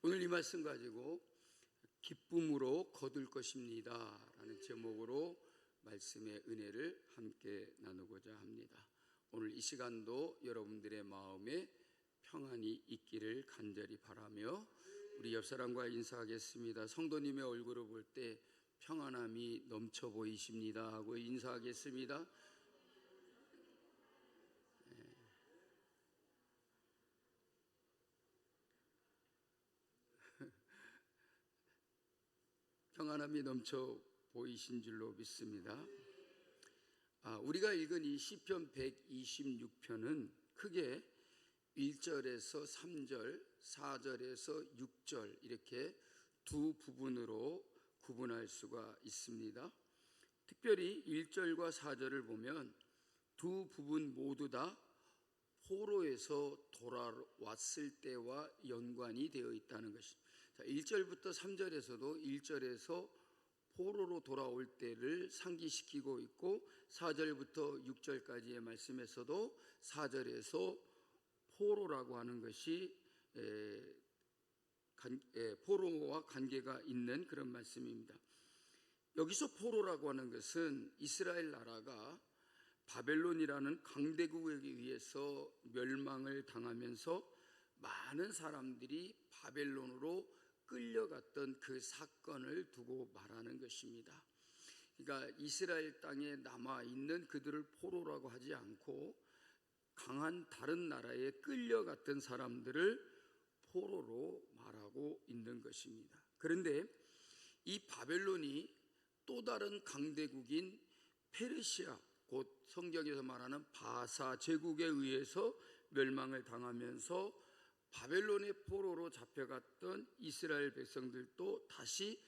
오늘 이 말씀 가지고 기쁨으로 거둘 것입니다 라는 제목으로 말씀의 은혜를 함께 나누고자 합니다. 오늘 이 시간도 여러분들의 마음에 평안이 있기를 간절히 바라며 우리 옆사람과 인사하겠습니다. 성도님의 얼굴을 볼 때 평안함이 넘쳐 보이십니다 하고 인사하겠습니다. 평안함이 넘쳐 보이신 줄로 믿습니다. 우리가 읽은 이 시편 126편은 크게 1절에서 3절, 4절에서 6절 이렇게 두 부분으로 구분할 수가 있습니다. 특별히 1절과 4절을 보면 두 부분 모두 다 포로에서 돌아왔을 때와 연관이 되어 있다는 것입니다. 1절부터 3절에서도 1절에서 포로로 돌아올 때를 상기시키고 있고 4절부터 6절까지의 말씀에서도 4절에서 포로라고 하는 것이 포로와 관계가 있는 그런 말씀입니다. 여기서 포로라고 하는 것은 이스라엘 나라가 바벨론이라는 강대국에 의해서 멸망을 당하면서 많은 사람들이 바벨론으로 끌려갔던 그 사건을 두고 말하는 것입니다. 그러니까 이스라엘 땅에 남아있는 그들을 포로라고 하지 않고 강한 다른 나라에 끌려갔던 사람들을 포로로 말하고 있는 것입니다. 그런데 이 바벨론이 또 다른 강대국인 페르시아, 곧 성경에서 말하는 바사 제국에 의해서 멸망을 당하면서 바벨론의 포로로 잡혀갔던 이스라엘 백성들도 다시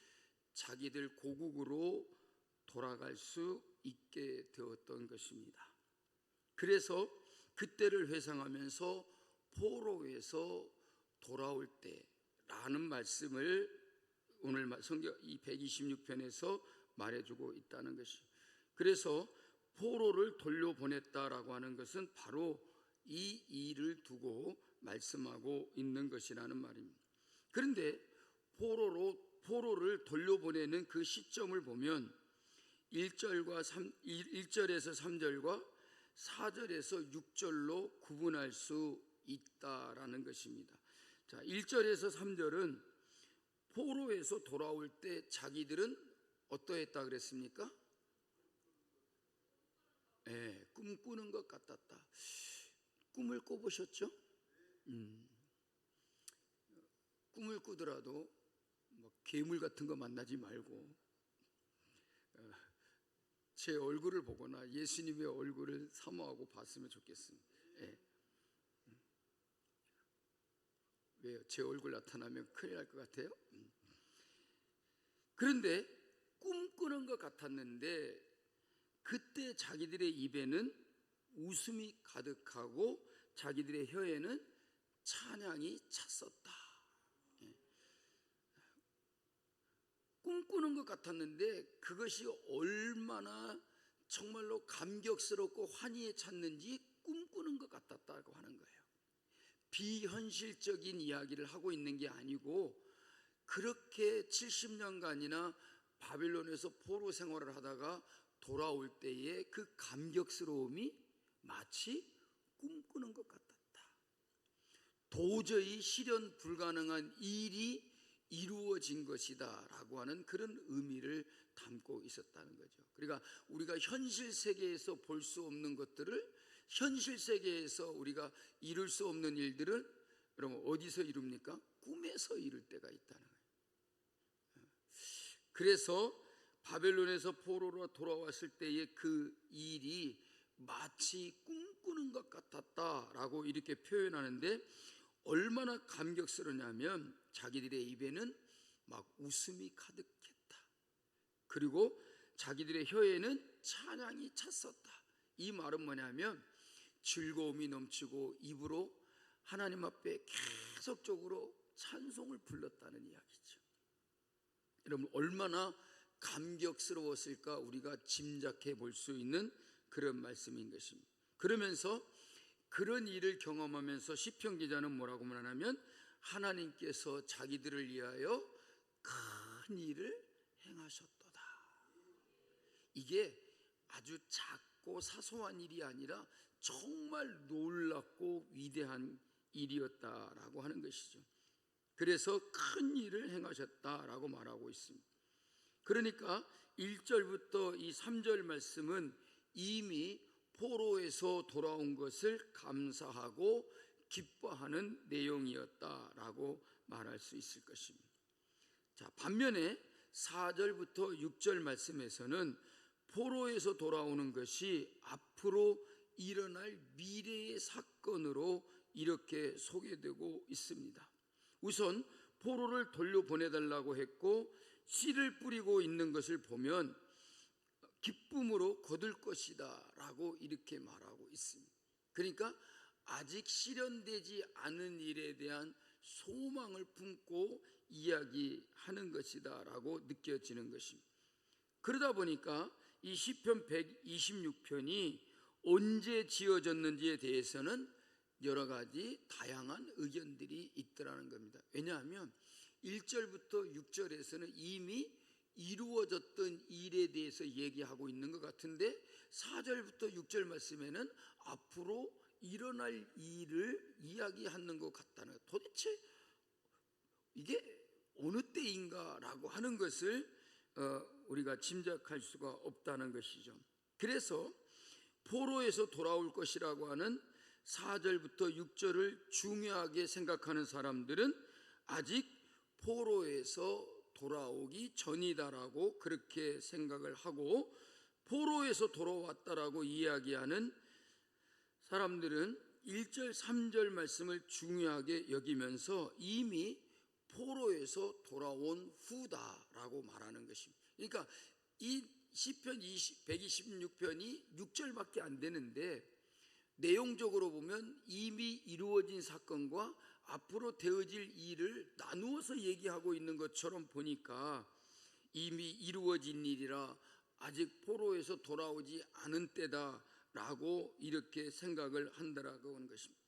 자기들 고국으로 돌아갈 수 있게 되었던 것입니다. 그래서 그때를 회상하면서 포로에서 돌아올 때라는 말씀을 오늘 성경 이 126편에서 말해주고 있다는 것이죠. 그래서 포로를 돌려보냈다라고 하는 것은 바로 이 일을 두고 말씀하고 있는 것이라는 말입니다. 그런데 포로를 돌려보내는 그 시점을 보면 1절에서 3절과 4절에서 6절로 구분할 수 있다라는 것입니다. 자, 1절에서 3절은 포로에서 돌아올 때 자기들은 어떠했다 그랬습니까? 꿈꾸는 것 같았다. 꿈을 꿔보셨죠? 꿈을 꾸더라도 괴물 같은 거 만나지 말고 제 얼굴을 보거나 예수님의 얼굴을 사모하고 봤으면 좋겠습니다. 왜요? 제 얼굴 나타나면 큰일 날 것 같아요? 그런데 꿈꾸는 것 같았는데 그때 자기들의 입에는 웃음이 가득하고 자기들의 혀에는 찬양이 찼었다. 꿈꾸는 것 같았는데 그것이 얼마나 정말로 감격스럽고 환희에 찼는지 꿈꾸는 것 같았다고 하는 거예요. 비현실적인 이야기를 하고 있는 게 아니고 그렇게 70년간이나 바빌론에서 포로 생활을 하다가 돌아올 때의 그 감격스러움이 마치 꿈꾸는 것 같았다. 도저히 실현 불가능한 일이 이루어진 것이다 라고 하는 그런 의미를 담고 있었다는 거죠. 그러니까 우리가 현실 세계에서 볼 수 없는 것들을 현실 세계에서 우리가 이룰 수 없는 일들을 여러분 어디서 이룹니까? 꿈에서 이룰 때가 있다는 거예요. 그래서 바벨론에서 포로로 돌아왔을 때의 그 일이 마치 꿈꾸는 것 같았다라고 이렇게 표현하는데 얼마나 감격스러냐면 자기들의 입에는 막 웃음이 가득했다. 그리고 자기들의 혀에는 찬양이 찼었다. 이 말은 뭐냐면 즐거움이 넘치고 입으로 하나님 앞에 계속적으로 찬송을 불렀다는 이야기죠. 여러분 얼마나 감격스러웠을까 우리가 짐작해 볼 수 있는 그런 말씀인 것입니다. 그러면서 그런 일을 경험하면서 시편 기자는 뭐라고 말하냐면 하나님께서 자기들을 위하여 큰 일을 행하셨도다. 이게 아주 작고 사소한 일이 아니라 정말 놀랍고 위대한 일이었다라고 하는 것이죠. 그래서 큰 일을 행하셨다라고 말하고 있습니다. 그러니까 1절부터 이 3절 말씀은 이미 포로에서 돌아온 것을 감사하고 기뻐하는 내용이었다라고 말할 수 있을 것입니다. 자, 반면에 4절부터 6절 말씀에서는 포로에서 돌아오는 것이 앞으로 일어날 미래의 사건으로 이렇게 소개되고 있습니다. 우선 포로를 돌려보내달라고 했고 씨를 뿌리고 있는 것을 보면 기쁨으로 거둘 것이다 라고 이렇게 말하고 있습니다. 그러니까 아직 실현되지 않은 일에 대한 소망을 품고 이야기하는 것이다 라고 느껴지는 것입니다. 그러다 보니까 이 시편 126편이 언제 지어졌는지에 대해서는 여러 가지 다양한 의견들이 있더라는 겁니다. 왜냐하면 1절부터 6절에서는 이미 이루어졌던 일에 대해서 얘기하고 있는 것 같은데 4절부터 6절 말씀에는 앞으로 일어날 일을 이야기하는 것 같다는 것. 도대체 이게 어느 때인가라고 하는 것을 우리가 짐작할 수가 없다는 것이죠. 그래서 포로에서 돌아올 것이라고 하는 4절부터 6절을 중요하게 생각하는 사람들은 아직 포로에서 돌아오기 전이다라고 그렇게 생각을 하고, 포로에서 돌아왔다라고 이야기하는 사람들은 1절 3절 말씀을 중요하게 여기면서 이미 포로에서 돌아온 후다라고 말하는 것입니다. 그러니까 이 시편 126편이 6절밖에 안 되는데 내용적으로 보면 이미 이루어진 사건과 앞으로 되어질 일을 나누어서 얘기하고 있는 것처럼 보니까 이미 이루어진 일이라 아직 포로에서 돌아오지 않은 때다라고 이렇게 생각을 한다라고 하는 것입니다.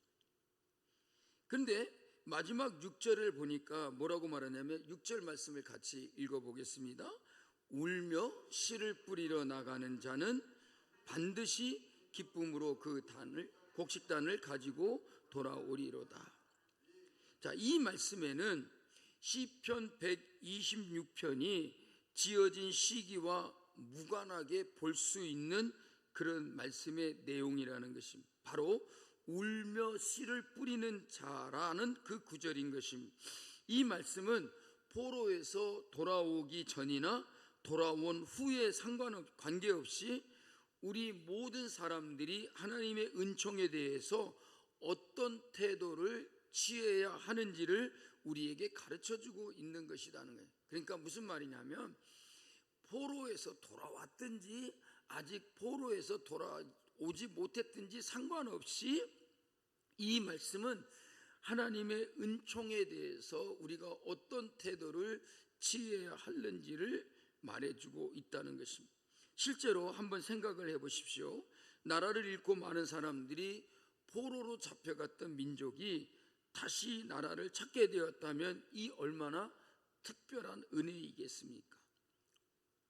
그런데 마지막 6절을 보니까 뭐라고 말하냐면 6절 말씀을 같이 읽어보겠습니다. 울며 씨를 뿌리러 나가는 자는 반드시 기쁨으로 그 곡식단을 가지고 돌아오리로다. 자, 이 말씀에는 시편 126편이 지어진 시기와 무관하게 볼 수 있는 그런 말씀의 내용이라는 것입니다. 바로 울며 씨를 뿌리는 자라는 그 구절인 것입니다. 이 말씀은 포로에서 돌아오기 전이나 돌아온 후에 관계없이 우리 모든 사람들이 하나님의 은총에 대해서 어떤 태도를 취해야 하는지를 우리에게 가르쳐주고 있는 것이라는 거예요. 그러니까 무슨 말이냐면 포로에서 돌아왔든지 아직 포로에서 돌아오지 못했든지 상관없이 이 말씀은 하나님의 은총에 대해서 우리가 어떤 태도를 취해야 하는지를 말해주고 있다는 것입니다. 실제로 한번 생각을 해보십시오. 나라를 잃고 많은 사람들이 포로로 잡혀갔던 민족이 다시 나라를 찾게 되었다면 이 얼마나 특별한 은혜이겠습니까?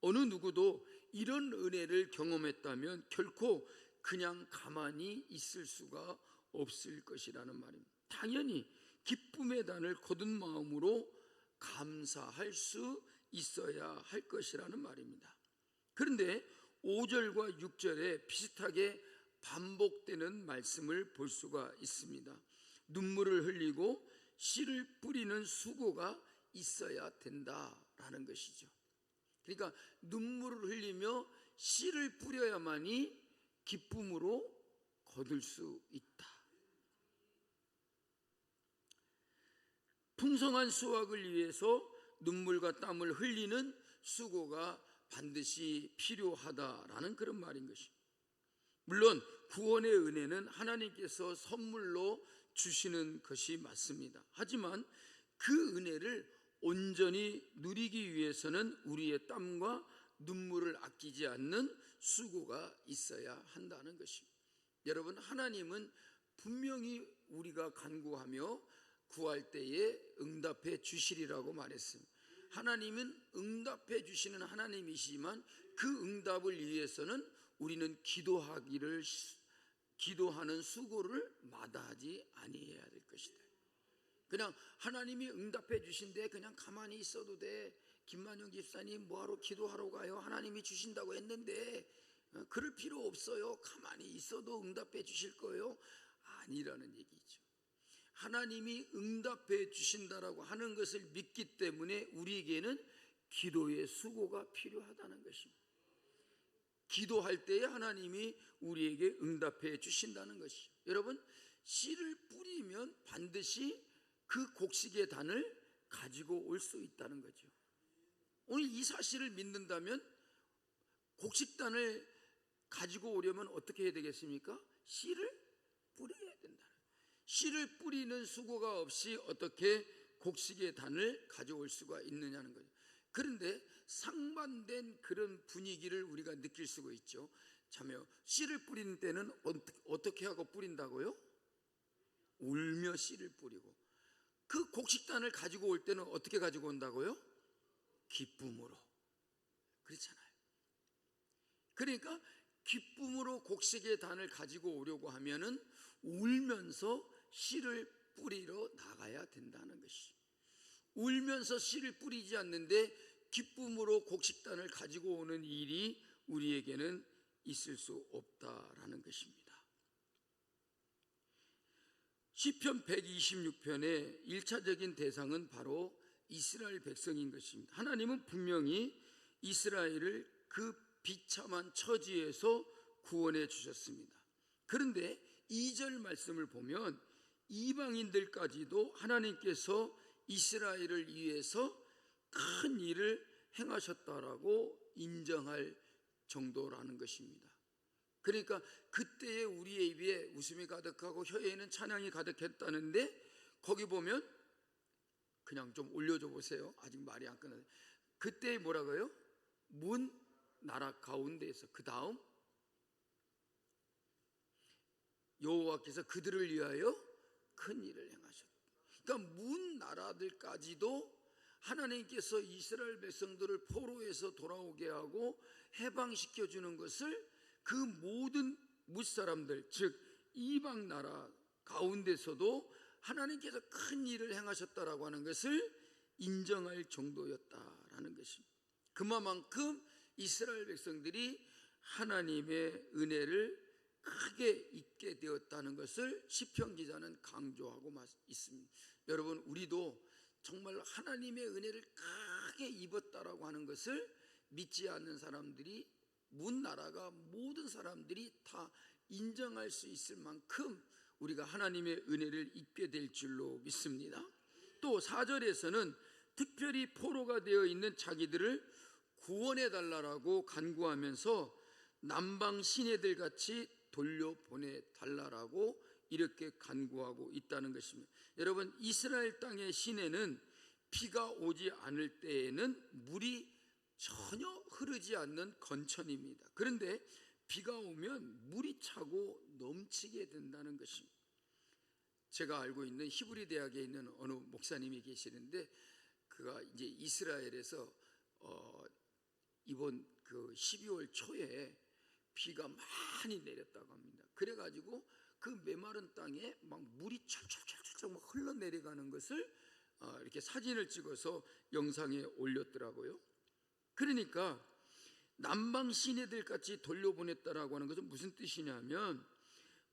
어느 누구도 이런 은혜를 경험했다면 결코 그냥 가만히 있을 수가 없을 것이라는 말입니다. 당연히 기쁨의 단을 거둔 마음으로 감사할 수 있어야 할 것이라는 말입니다. 그런데 5절과 6절에 비슷하게 반복되는 말씀을 볼 수가 있습니다. 눈물을 흘리고 씨를 뿌리는 수고가 있어야 된다라는 것이죠. 그러니까 눈물을 흘리며 씨를 뿌려야만이 기쁨으로 거둘 수 있다. 풍성한 수확을 위해서 눈물과 땀을 흘리는 수고가 반드시 필요하다라는 그런 말인 것입니다. 물론 구원의 은혜는 하나님께서 선물로 주시는 것이 맞습니다. 하지만 그 은혜를 온전히 누리기 위해서는 우리의 땀과 눈물을 아끼지 않는 수고가 있어야 한다는 것입니다. 여러분, 하나님은 분명히 우리가 간구하며 구할 때에 응답해 주시리라고 말했습니다. 하나님은 응답해 주시는 하나님이시지만 그 응답을 위해서는 우리는 기도하는 수고를 마다하지 아니해야 될 것이다. 그냥 하나님이 응답해 주신데 그냥 가만히 있어도 돼. 김만영 집사님 뭐하러 기도하러 가요? 하나님이 주신다고 했는데 그럴 필요 없어요. 가만히 있어도 응답해 주실 거예요. 아니라는 얘기죠. 하나님이 응답해 주신다라고 하는 것을 믿기 때문에 우리에게는 기도의 수고가 필요하다는 것입니다. 기도할 때에 하나님이 우리에게 응답해 주신다는 것이죠. 여러분, 씨를 뿌리면 반드시 그 곡식의 단을 가지고 올 수 있다는 거죠. 오늘 이 사실을 믿는다면 곡식단을 가지고 오려면 어떻게 해야 되겠습니까? 씨를 뿌려야 된다. 씨를 뿌리는 수고가 없이 어떻게 곡식의 단을 가져올 수가 있느냐는 거죠. 그런데 상반된 그런 분위기를 우리가 느낄 수가 있죠. 자며 씨를 뿌리는 때는 어떻게 하고 뿌린다고요? 울며 씨를 뿌리고, 그 곡식단을 가지고 올 때는 어떻게 가지고 온다고요? 기쁨으로. 그렇잖아요. 그러니까 기쁨으로 곡식의 단을 가지고 오려고 하면은 울면서 씨를 뿌리러 나가야 된다는 것이. 울면서 씨를 뿌리지 않는데 기쁨으로 곡식단을 가지고 오는 일이 우리에게는 있을 수 없다라는 것입니다. 시편 126편의 1차적인 대상은 바로 이스라엘 백성인 것입니다. 하나님은 분명히 이스라엘을 그 비참한 처지에서 구원해 주셨습니다. 그런데 2절 말씀을 보면 이방인들까지도 하나님께서 이스라엘을 위해서 큰 일을 행하셨다라고 인정할 정도라는 것입니다. 그러니까 그때의 우리의 입에 웃음이 가득하고 혀에는 찬양이 가득했다는데, 거기 보면 그냥 좀 올려줘 보세요. 아직 말이 안 끝나요. 그때 뭐라고요? 문 나라 가운데에서, 그 다음 여호와께서 그들을 위하여 큰 일을 행하셨다. 그러니까 문 나라들까지도 하나님께서 이스라엘 백성들을 포로에서 돌아오게 하고 해방시켜 주는 것을 그 모든 뭇사람들, 즉 이방 나라 가운데서도 하나님께서 큰 일을 행하셨다라고 하는 것을 인정할 정도였다라는 것입니다. 그만큼 이스라엘 백성들이 하나님의 은혜를 크게 잊게 되었다는 것을 시편 기자는 강조하고 있습니다. 여러분, 우리도 정말 하나님의 은혜를 크게 입었다라고 하는 것을 믿지 않는 사람들이, 문 나라가 모든 사람들이 다 인정할 수 있을 만큼 우리가 하나님의 은혜를 입게 될 줄로 믿습니다. 또 4절에서는 특별히 포로가 되어 있는 자기들을 구원해 달라고 간구하면서 남방 시내들 같이 돌려보내 달라고 이렇게 간구하고 있다는 것입니다. 여러분, 이스라엘 땅의 시내는 비가 오지 않을 때에는 물이 전혀 흐르지 않는 건천입니다. 그런데 비가 오면 물이 차고 넘치게 된다는 것입니다. 제가 알고 있는 히브리 대학에 있는 어느 목사님이 계시는데, 그가 이제 이스라엘에서 이번 그 12월 초에 비가 많이 내렸다고 합니다. 그래가지고 그 메마른 땅에 막 물이 철철철철 막 흘러내려가는 것을 이렇게 사진을 찍어서 영상에 올렸더라고요. 그러니까 남방 시내들 같이 돌려보냈다라고 하는 것은 무슨 뜻이냐면,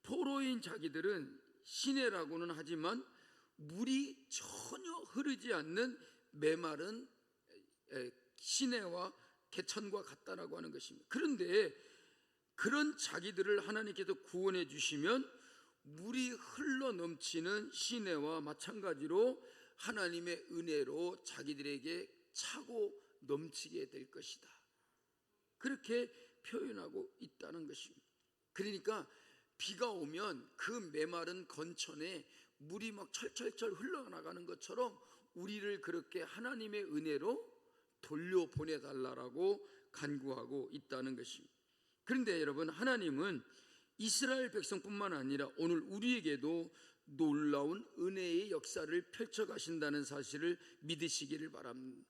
포로인 자기들은 시내라고는 하지만 물이 전혀 흐르지 않는 메마른 시내와 개천과 같다라고 하는 것입니다. 그런데 그런 자기들을 하나님께서 구원해 주시면 물이 흘러 넘치는 시내와 마찬가지로 하나님의 은혜로 자기들에게 차고 넘치게 될 것이다, 그렇게 표현하고 있다는 것입니다. 그러니까 비가 오면 그 메마른 건천에 물이 막 철철철 흘러나가는 것처럼 우리를 그렇게 하나님의 은혜로 돌려보내달라고 간구하고 있다는 것입니다. 그런데 여러분, 하나님은 이스라엘 백성뿐만 아니라 오늘 우리에게도 놀라운 은혜의 역사를 펼쳐가신다는 사실을 믿으시기를 바랍니다.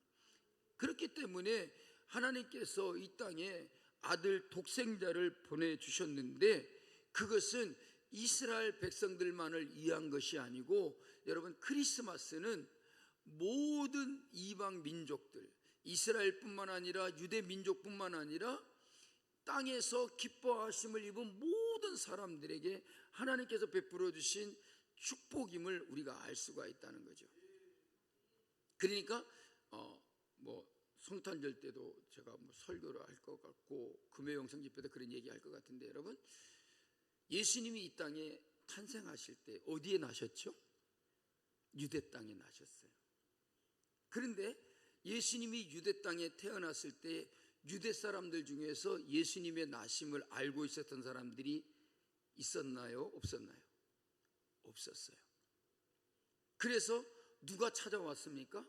그렇기 때문에 하나님께서 이 땅에 아들 독생자를 보내주셨는데 그것은 이스라엘 백성들만을 위한 것이 아니고, 여러분, 크리스마스는 모든 이방 민족들, 이스라엘뿐만 아니라 유대 민족뿐만 아니라 땅에서 기뻐하심을 입은 모든 사람들에게 하나님께서 베풀어 주신 축복임을 우리가 알 수가 있다는 거죠. 그러니까 성탄절 때도 제가 설교를 할 것 같고 금요영성 집회 때 그런 얘기할 것 같은데, 여러분, 예수님이 이 땅에 탄생하실 때 어디에 나셨죠? 유대 땅에 나셨어요. 그런데 예수님이 유대 땅에 태어났을 때 유대 사람들 중에서 예수님의 나심을 알고 있었던 사람들이 있었나요? 없었나요? 없었어요. 그래서 누가 찾아왔습니까?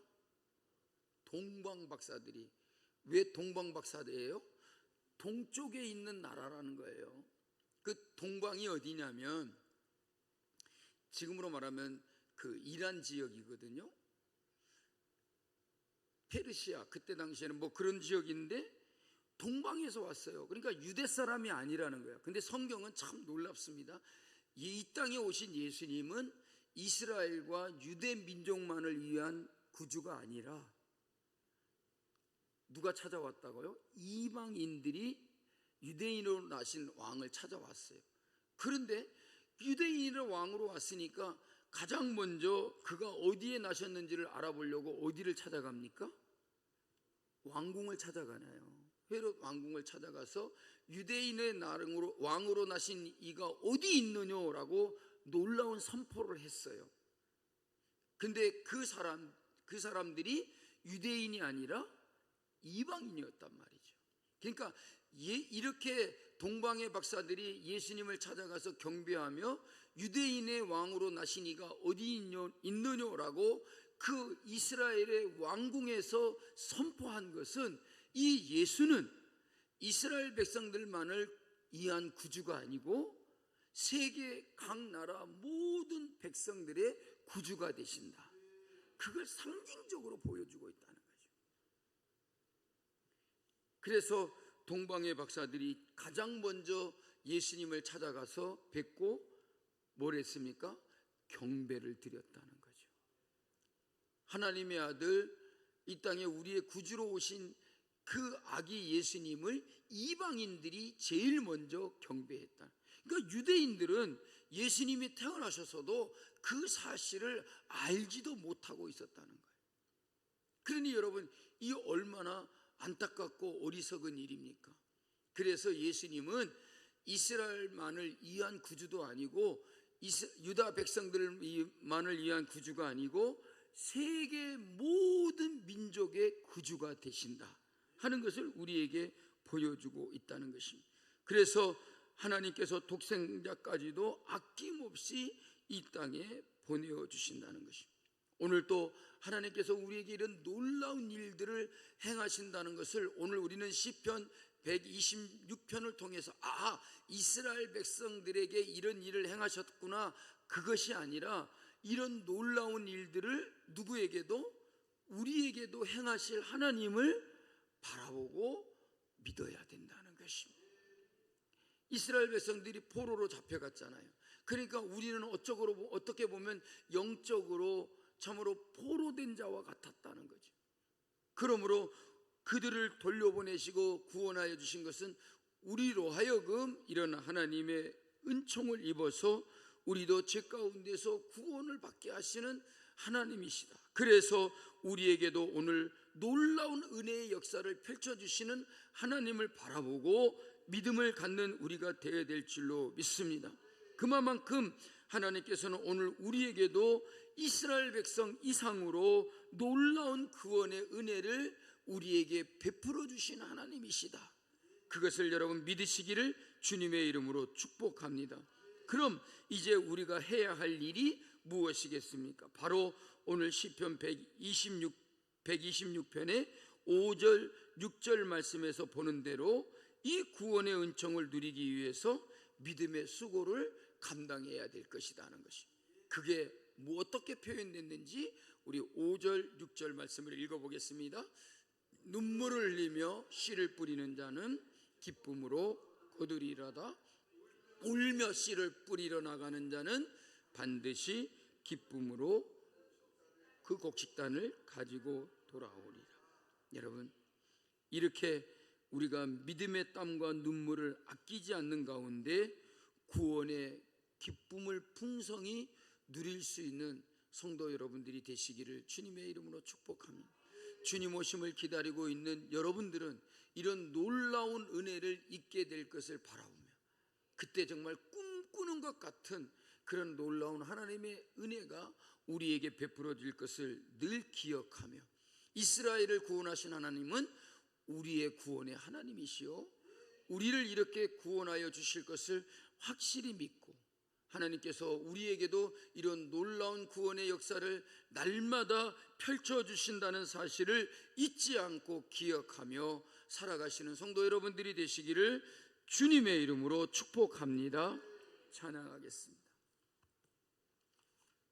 동방박사들이. 왜 동방박사들이에요? 동쪽에 있는 나라라는 거예요. 그 동방이 어디냐면 지금으로 말하면 그 이란 지역이거든요. 페르시아, 그때 당시에는 그런 지역인데 동방에서 왔어요. 그러니까 유대 사람이 아니라는 거예요. 근데 성경은 참 놀랍습니다. 이 땅에 오신 예수님은 이스라엘과 유대 민족만을 위한 구주가 아니라 누가 찾아왔다고요? 이방인들이 유대인으로 나신 왕을 찾아왔어요. 그런데 유대인으로 왕으로 왔으니까 가장 먼저 그가 어디에 나셨는지를 알아보려고 어디를 찾아갑니까? 왕궁을 찾아가나요? 헤롯 왕궁을 찾아가서 유대인의 왕으로 나신 이가 어디 있느냐라고 놀라운 선포를 했어요. 근데 그 사람들이 유대인이 아니라 이방인이었단 말이죠. 그러니까 이렇게 동방의 박사들이 예수님을 찾아가서 경배하며 유대인의 왕으로 나신 이가 어디 있느냐라고 그 이스라엘의 왕궁에서 선포한 것은, 이 예수는 이스라엘 백성들만을 위한 구주가 아니고 세계 각 나라 모든 백성들의 구주가 되신다. 그걸 상징적으로 보여주고 있다는 거죠. 그래서 동방의 박사들이 가장 먼저 예수님을 찾아가서 뵙고 뭘 했습니까? 경배를 드렸다는 거죠. 하나님의 아들, 이 땅에 우리의 구주로 오신 그 아기 예수님을 이방인들이 제일 먼저 경배했다. 그러니까 유대인들은 예수님이 태어나셔서도 그 사실을 알지도 못하고 있었다는 거예요. 그러니 여러분, 이 얼마나 안타깝고 어리석은 일입니까? 그래서 예수님은 이스라엘만을 위한 구주도 아니고 유다 백성들만을 위한 구주가 아니고 세계 모든 민족의 구주가 되신다 하는 것을 우리에게 보여주고 있다는 것입니다. 그래서 하나님께서 독생자까지도 아낌없이 이 땅에 보내주신다는 것입니다. 오늘 또 하나님께서 우리에게 이런 놀라운 일들을 행하신다는 것을 오늘 우리는 시편 126편을 통해서 이스라엘 백성들에게 이런 일을 행하셨구나, 그것이 아니라 이런 놀라운 일들을 누구에게도, 우리에게도 행하실 하나님을 바라보고 믿어야 된다는 것입니다. 이스라엘 백성들이 포로로 잡혀갔잖아요. 그러니까 우리는 어떻게 보면 영적으로 참으로 포로된 자와 같았다는 거죠. 그러므로 그들을 돌려보내시고 구원하여 주신 것은 우리로 하여금 이런 하나님의 은총을 입어서 우리도 죄 가운데서 구원을 받게 하시는 하나님이시다. 그래서 우리에게도 오늘 놀라운 은혜의 역사를 펼쳐주시는 하나님을 바라보고 믿음을 갖는 우리가 되어야 될 줄로 믿습니다. 그만큼 하나님께서는 오늘 우리에게도 이스라엘 백성 이상으로 놀라운 구원의 은혜를 우리에게 베풀어 주신 하나님이시다. 그것을 여러분 믿으시기를 주님의 이름으로 축복합니다. 그럼 이제 우리가 해야 할 일이 무엇이겠습니까? 바로 오늘 시편 126편의 5절 6절 말씀에서 보는 대로 이 구원의 은총을 누리기 위해서 믿음의 수고를 감당해야 될 것이라는 것입니다. 그게 뭐 어떻게 표현됐는지 우리 5절 6절 말씀을 읽어보겠습니다. 눈물을 흘리며 씨를 뿌리는 자는 기쁨으로 거두리라다. 울며 씨를 뿌리러 나가는 자는 반드시 기쁨으로 그 곡식단을 가지고 돌아오리라. 여러분, 이렇게 우리가 믿음의 땀과 눈물을 아끼지 않는 가운데 구원의 기쁨을 풍성히 누릴 수 있는 성도 여러분들이 되시기를 주님의 이름으로 축복합니다. 주님 오심을 기다리고 있는 여러분들은 이런 놀라운 은혜를 잊게 될 것을 바라보며 그때 정말 꿈꾸는 것 같은 그런 놀라운 하나님의 은혜가 우리에게 베풀어질 것을 늘 기억하며 이스라엘을 구원하신 하나님은 우리의 구원의 하나님이시요 우리를 이렇게 구원하여 주실 것을 확실히 믿고 하나님께서 우리에게도 이런 놀라운 구원의 역사를 날마다 펼쳐주신다는 사실을 잊지 않고 기억하며 살아가시는 성도 여러분들이 되시기를 주님의 이름으로 축복합니다. 찬양하겠습니다.